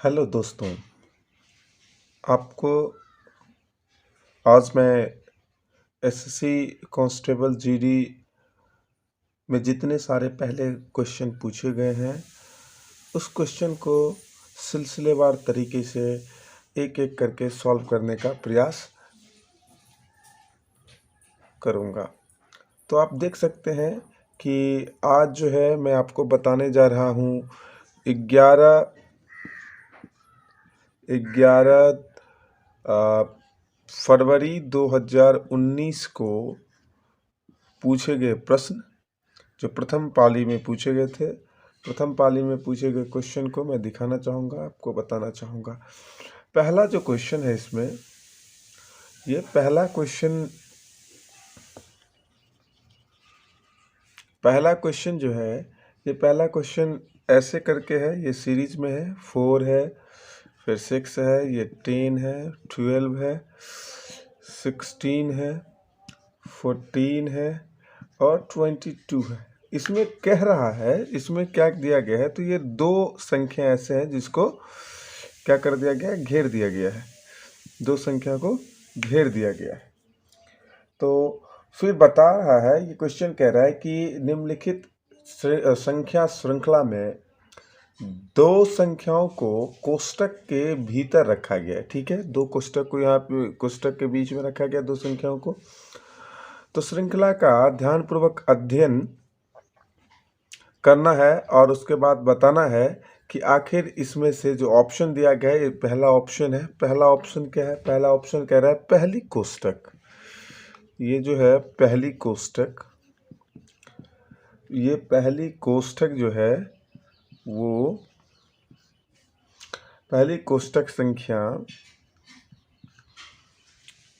Hello दोस्तों, आपको आज मैं एसएससी कांस्टेबल जीडी में जितने सारे पहले क्वेश्चन पूछे गए हैं उस क्वेश्चन को सिलसिलेवार तरीके से एक एक करके सॉल्व करने का प्रयास करूँगा। तो आप देख सकते हैं कि आज जो है मैं आपको बताने जा रहा हूँ 11 फरवरी 2019 को पूछे गए प्रश्न जो प्रथम पाली में पूछे गए थे। प्रथम पाली में पूछे गए क्वेश्चन को मैं दिखाना चाहूँगा, आपको बताना चाहूँगा। पहला जो क्वेश्चन है इसमें, ये पहला क्वेश्चन जो है, ये पहला क्वेश्चन ऐसे करके है, ये सीरीज में है। 4 है, फिर 6 है, ये 10 है, 12 है, 16 है, 14 है और 22 है। इसमें कह रहा है, इसमें क्या दिया गया है, तो ये दो संख्या ऐसे हैं जिसको क्या कर दिया गया है, घेर दिया गया है। दो संख्या को घेर दिया गया है। तो फिर बता रहा है, ये क्वेश्चन कह रहा है कि निम्नलिखित संख्या श्रृंखला में दो संख्याओं को कोष्टक के भीतर रखा गया है। ठीक है, दो कोष्टक को यहाँ पे कोष्टक के बीच में रखा गया, दो संख्याओं को। तो श्रृंखला का ध्यानपूर्वक अध्ययन करना है और उसके बाद बताना है कि आखिर इसमें से जो ऑप्शन दिया गया है, ये पहला ऑप्शन है। पहला ऑप्शन क्या है? पहला ऑप्शन कह रहा है पहली कोष्टक। ये जो है पहली कोष्टक, ये पहली कोष्टक जो है वो पहली कोष्टक संख्या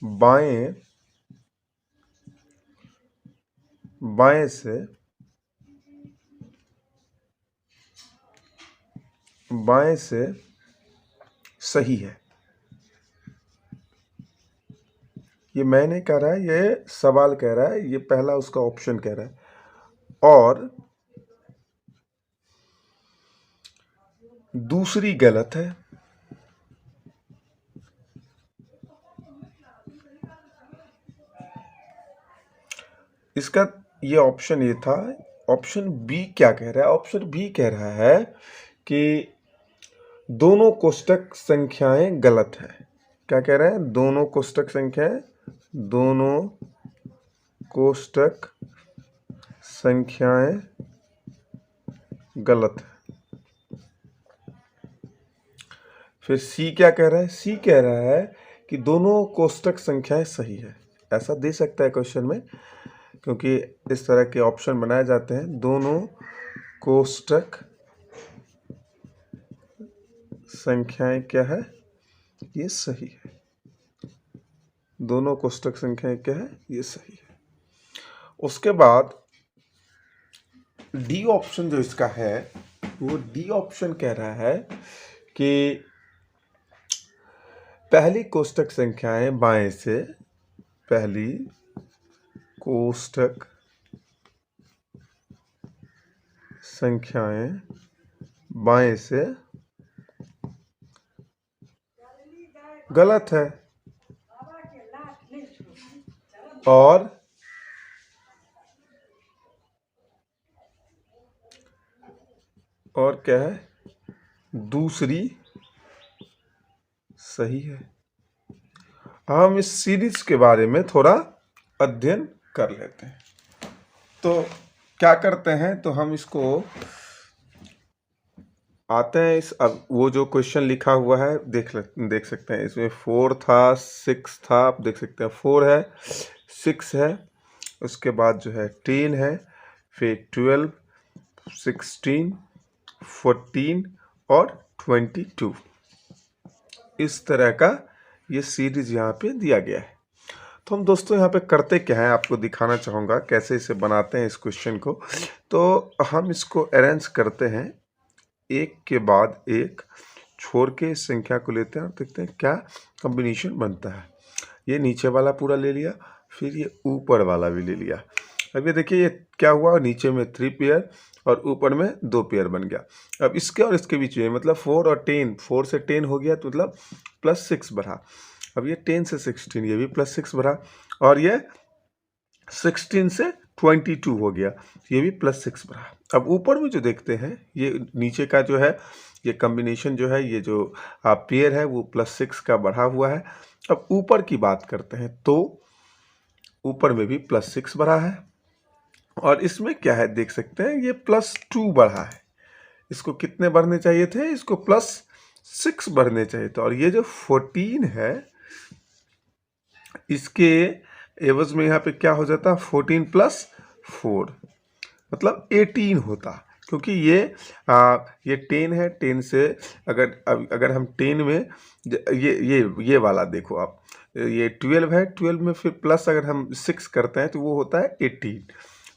बाएं से सही है। ये मैं नहीं कह रहा है, ये सवाल कह रहा है, ये पहला उसका ऑप्शन कह रहा है। और दूसरी गलत है। इसका ये ऑप्शन ये था। ऑप्शन बी क्या कह रहा है? ऑप्शन बी कह रहा है कि दोनों कोष्टक संख्याएं गलत है। क्या कह रहे हैं? दोनों कोष्टक संख्याएं गलत है। फिर सी क्या कह रहा है? सी कह रहा है कि दोनों कोष्टक संख्याएं सही है। ऐसा दे सकता है क्वेश्चन में, क्योंकि इस तरह के ऑप्शन बनाए जाते हैं। दोनों कोष्टक संख्याएं क्या है? ये सही है। दोनों कोष्टक संख्याएं क्या है? ये सही है। उसके बाद डी ऑप्शन जो इसका है, वो डी ऑप्शन कह रहा है कि पहली कोष्टक संख्याएं बाएं से, पहली कोष्टक संख्याएं बाएं से गलत है। और क्या है? दूसरी सही है। हम इस सीरीज के बारे में थोड़ा अध्ययन कर लेते हैं। तो क्या करते हैं, तो हम इसको आते हैं इस, अब वो जो क्वेश्चन लिखा हुआ है देख सकते हैं। इसमें 4 था, 6 था, आप देख सकते हैं 4 है, 6 है, उसके बाद जो है 10 है, फिर 12, 16, 14 और 22। इस तरह का ये सीरीज यहाँ पे दिया गया है। तो हम दोस्तों यहाँ पे करते क्या है, आपको दिखाना चाहूँगा कैसे इसे बनाते हैं इस क्वेश्चन को। तो हम इसको अरेंज करते हैं, एक के बाद एक छोड़ के इस संख्या को लेते हैं और देखते हैं क्या कॉम्बिनेशन बनता है। ये नीचे वाला पूरा ले लिया, फिर ये ऊपर वाला भी ले लिया। अब ये देखिए ये क्या हुआ, नीचे में 3 पेयर और ऊपर में 2 पेयर बन गया। अब इसके और इसके बीच में मतलब 4 और 10, 4 से 10 हो गया तो मतलब +6 बढ़ा। अब ये 10 से 16 ये भी +6 बढ़ा, और ये 16 से 22 हो गया, ये भी +6 बढ़ा। अब ऊपर में जो देखते हैं ये नीचे का जो है ये कॉम्बिनेशन जो है, ये जो पेयर है वो +6 का बढ़ा हुआ है। अब ऊपर की बात करते हैं तो ऊपर में भी +6 बढ़ा है, और इसमें क्या है देख सकते हैं ये +2 बढ़ा है। इसको कितने बढ़ने चाहिए थे, इसको +6 बढ़ने चाहिए थे। और ये जो 14 है इसके एवज में यहाँ पे क्या हो जाता, 14 + 4 मतलब 18 होता, क्योंकि ये 10 है। 10 से अगर हम 10 में ये वाला देखो आप, ये 12 है, 12 में फिर प्लस अगर हम 6 करते हैं तो वो होता है 18।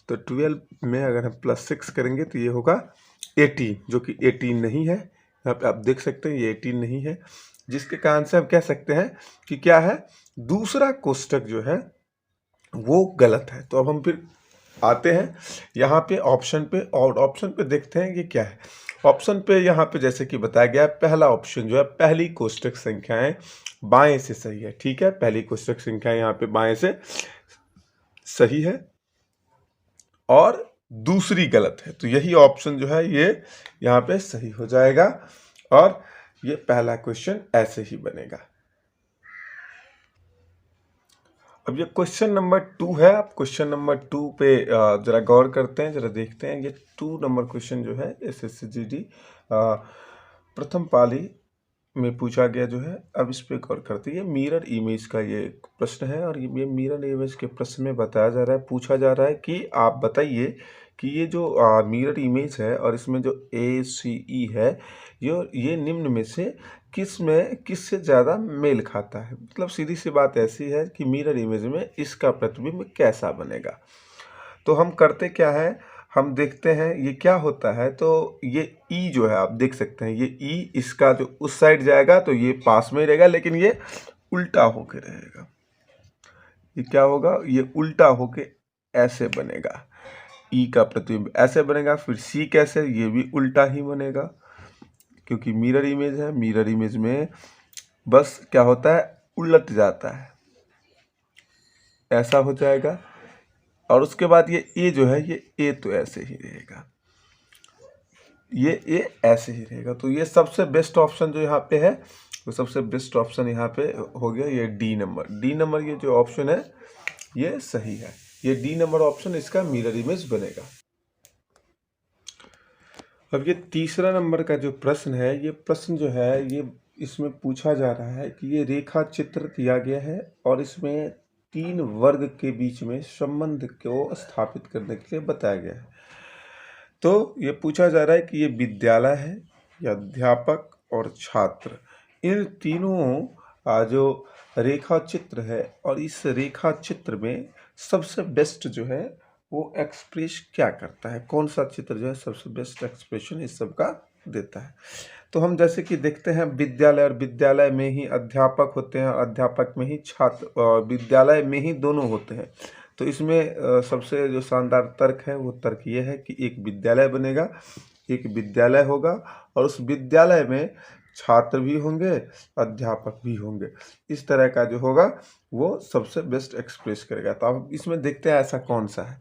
तो 12 में अगर हम +6 करेंगे तो ये होगा 18, जो कि 18 नहीं है। यहाँ पे आप देख सकते हैं ये 18 नहीं है, जिसके कारण से हम कह सकते हैं कि क्या है, दूसरा कोष्टक जो है वो गलत है। तो अब हम फिर आते हैं यहाँ पे ऑप्शन पे, और ऑप्शन पे देखते हैं कि क्या है। ऑप्शन पे यहाँ पे जैसे कि बताया गया पहला ऑप्शन जो है, पहली कोष्टक संख्याएं बाएं से सही है। ठीक है, पहली कोष्टक संख्याएं यहाँ पे बाएं से सही है और दूसरी गलत है, तो यही ऑप्शन जो है ये यहाँ पे सही हो जाएगा, और ये पहला क्वेश्चन ऐसे ही बनेगा। अब ये क्वेश्चन नंबर 2 है। आप क्वेश्चन नंबर 2 पे जरा गौर करते हैं, जरा देखते हैं। ये 2 नंबर क्वेश्चन जो है SSCGD प्रथम पाली में पूछा गया जो है। अब इस पे गौर करते हैं। ये मिरर इमेज का ये प्रश्न है, और ये मिरर इमेज के प्रश्न में बताया जा रहा है, पूछा जा रहा है कि आप बताइए कि ये जो मिरर इमेज है और इसमें जो ACE है, ये निम्न में से किससे ज़्यादा मेल खाता है। मतलब सीधी सी बात ऐसी है कि मिरर इमेज में इसका प्रतिबिंब कैसा बनेगा। तो हम करते क्या है, हम देखते हैं ये क्या होता है। तो ये E जो है आप देख सकते हैं, ये E इसका जो उस साइड जाएगा तो ये पास में रहेगा, लेकिन ये उल्टा होके रहेगा। ये क्या होगा, ये उल्टा होके ऐसे बनेगा। E का प्रतिबिंब ऐसे बनेगा। फिर C कैसे, ये भी उल्टा ही बनेगा, क्योंकि मिरर इमेज है। मिरर इमेज में बस क्या होता है, उलट जाता है, ऐसा हो जाएगा। और उसके बाद ये A जो है, ये A तो ऐसे ही रहेगा, ये A ऐसे ही रहेगा। तो ये सबसे बेस्ट ऑप्शन जो यहाँ पे है, तो सबसे बेस्ट ऑप्शन यहाँ पे हो गया ये D नंबर। ये जो ऑप्शन है ये सही है। ये D नंबर ऑप्शन इसका मिरर इमेज बनेगा। अब ये तीसरा नंबर का जो प्रश्न है, ये प्रश्न जो है ये इसमें पूछा जा रहा है कि ये रेखा चित्र दिया गया है और इसमें 3 वर्ग के बीच में संबंध को स्थापित करने के लिए बताया गया है। तो ये पूछा जा रहा है कि ये विद्यालय है या अध्यापक और छात्र, इन तीनों जो रेखा चित्र है, और इस रेखा चित्र में सबसे बेस्ट जो है वो एक्सप्रेस क्या करता है, कौन सा चित्र जो है सबसे बेस्ट एक्सप्रेशन इस सब का देता है। तो हम जैसे कि देखते हैं विद्यालय, और विद्यालय में ही अध्यापक होते हैं और अध्यापक में ही छात्र, और विद्यालय में ही दोनों होते हैं। तो इसमें सबसे जो शानदार तर्क है वो तर्क ये है कि एक विद्यालय बनेगा, एक विद्यालय होगा, और उस विद्यालय में छात्र भी होंगे, अध्यापक भी होंगे। इस तरह का जो होगा वो सबसे बेस्ट एक्सप्रेस करेगा। तो अब इसमें देखते हैं ऐसा कौन सा है।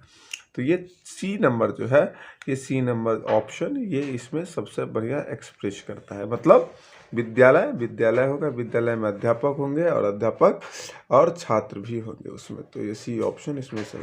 तो ये C नंबर जो है, ये C नंबर ऑप्शन ये इसमें सबसे बढ़िया एक्सप्रेस करता है। मतलब विद्यालय होगा, विद्यालय में अध्यापक होंगे और अध्यापक और छात्र भी होंगे उसमें। तो ये C ऑप्शन इसमें सही।